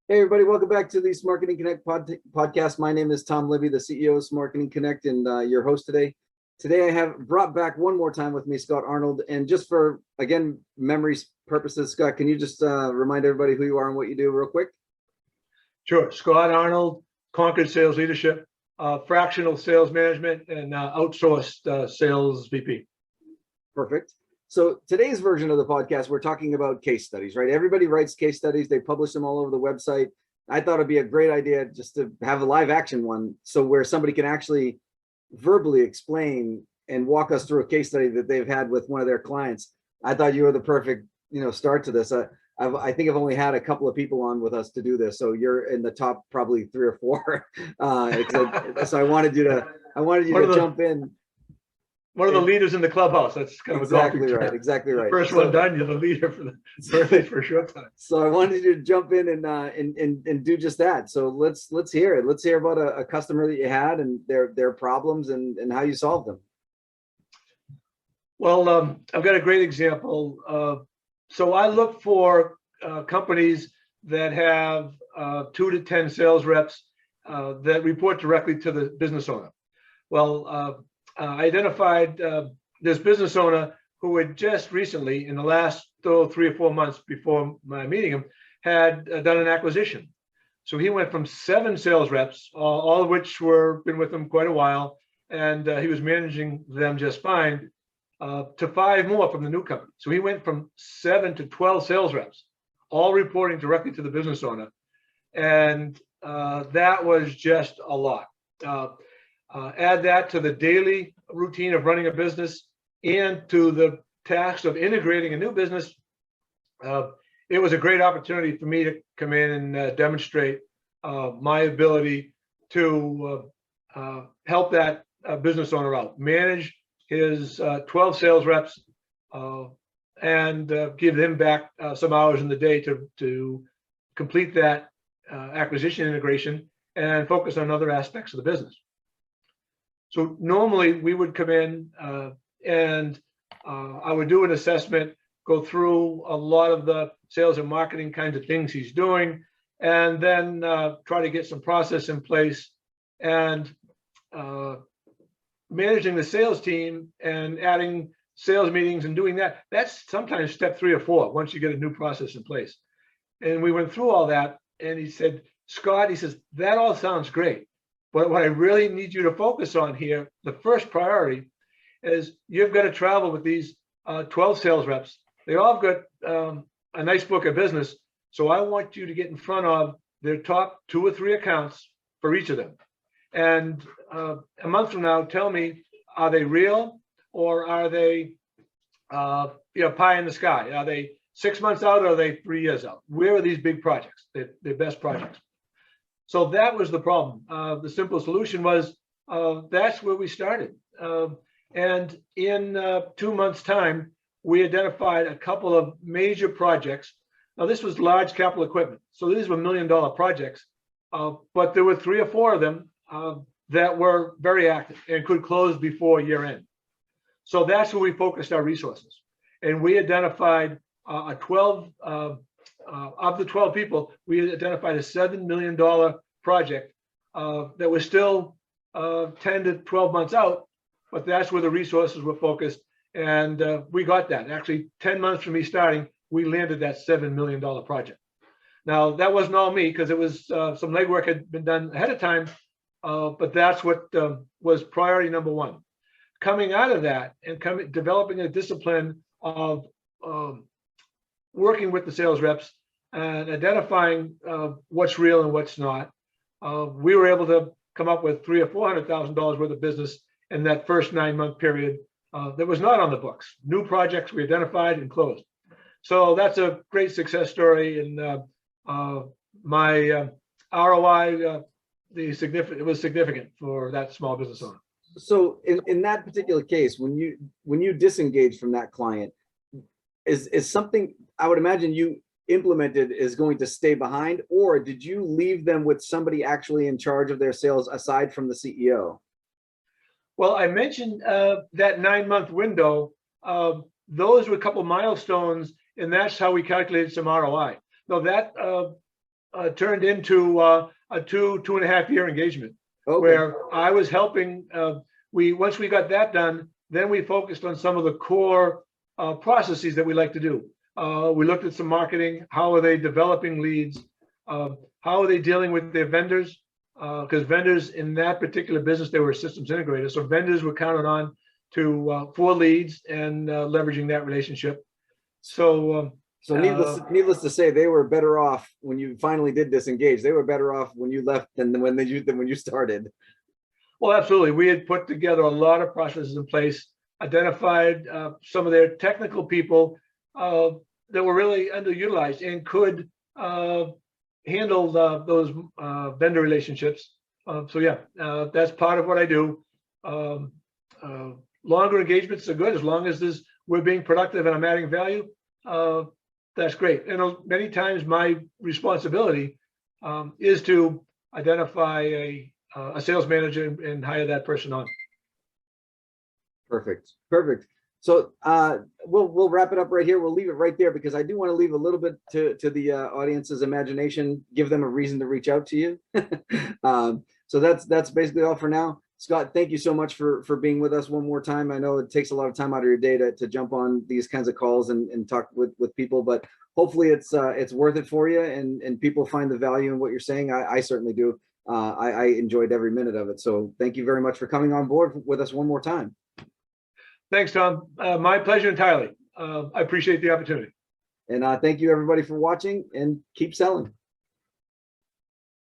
Hey everybody, welcome back to the Smarketing CONNECT podcast. My name is Tom Libby, the CEO of Smarketing CONNECT, and your host today. Today I have brought back one more time with me Scott Arnold, and just for, again, memory purposes, Scott, can you just remind everybody who you are and what you do real quick? Sure. Scott Arnold, Conquered Sales Leadership, fractional sales management, and outsourced sales VP. Perfect. So today's version of the podcast, we're talking about case studies, right? Everybody writes case studies. They publish them all over the website. I thought it'd be a great idea just to have a live action one, so where somebody can actually verbally explain and walk us through a case study that they've had with one of their clients. I thought you were the perfect, start to this. I think I've only had a couple of people on with us to do this, so you're in the top probably 3 or 4. So I wanted you to jump in. One of the leaders in the clubhouse. That's kind of exactly right. Exactly right. First one done, you're the leader for a short time. So I wanted you to jump in and do just that. So let's hear it. Let's hear about a customer that you had and their problems and how you solved them. Well, I've got a great example. So I look for companies that have 2 to 10 sales reps that report directly to the business owner. Well, I identified this business owner who had just recently, in the last 3 or 4 months before my meeting him, had done an acquisition. So he went from 7 sales reps, all of which been with him quite a while, and he was managing them just fine, to 5 more from the new company. So he went from 7 to 12 sales reps, all reporting directly to the business owner. And that was just a lot. Add that to the daily routine of running a business and to the task of integrating a new business. It was a great opportunity for me to come in and demonstrate my ability to help that business owner out, manage his 12 sales reps, and give them back some hours in the day to complete that acquisition integration and focus on other aspects of the business. So normally we would come in and I would do an assessment, go through a lot of the sales and marketing kinds of things he's doing, and then try to get some process in place, and managing the sales team and adding sales meetings and doing that. That's sometimes step 3 or 4 once you get a new process in place. And we went through all that, and he said, Scott, he says, that all sounds great. But what I really need you to focus on here, the first priority, is you've got to travel with these 12 sales reps. They all have got a nice book of business. So I want you to get in front of their top 2 or 3 accounts for each of them. And a month from now, tell me, are they real or are they pie in the sky? Are they 6 months out or are they 3 years out? Where are these big projects, the best projects? So that was the problem. The simple solution was that's where we started. And in 2 months' time, we identified a couple of major projects. Now, this was large capital equipment. So these were $1 million projects, but there were 3 or 4 of them that were very active and could close before year end. So that's where we focused our resources. And we identified of the 12 people, we identified a $7 million project that was still 10 to 12 months out, but that's where the resources were focused. And we got that. Actually, 10 months from me starting, we landed that $7 million project. Now, that wasn't all me, because it was some legwork had been done ahead of time, but that's what was priority number 1. Coming out of that and developing a discipline of working with the sales reps and identifying what's real and what's not, we were able to come up with $300,000 or $400,000 worth of business in that first 9-month period that was not on the books. New projects we identified and closed. So that's a great success story, and my ROI, it was significant for that small business owner. So in that particular case, when you disengage from that client, is something I would imagine you implemented is going to stay behind, or did you leave them with somebody actually in charge of their sales aside from the CEO? Well, I mentioned that 9-month window. Those were a couple milestones, and that's how we calculated some ROI. Now that turned into a 2.5 year engagement Okay. where I was helping. Once we got that done, then we focused on some of the core processes that we like to do. We looked at some marketing. How are they developing leads? How are they dealing with their vendors? Because vendors in that particular business, they were systems integrators. So vendors were counted on for leads and leveraging that relationship. So needless to say, they were better off when you finally did disengage. They were better off when you left than when you started. Well, absolutely. We had put together a lot of processes in place, identified some of their technical people that were really underutilized and could handle those vendor relationships. So yeah, that's part of what I do. Longer engagements are good as long as we're being productive and I'm adding value. That's great. And many times my responsibility is to identify a sales manager and hire that person on. Perfect. So we'll wrap it up right here. We'll leave it right there because I do want to leave a little bit to the audience's imagination, give them a reason to reach out to you. So that's basically all for now. Scott, thank you so much for being with us one more time. I know it takes a lot of time out of your day to jump on these kinds of calls and talk with people, but hopefully it's worth it for you and people find the value in what you're saying. I certainly do. I enjoyed every minute of it. So thank you very much for coming on board with us one more time. Thanks, Tom. My pleasure entirely. I appreciate the opportunity. And thank you everybody for watching and keep selling.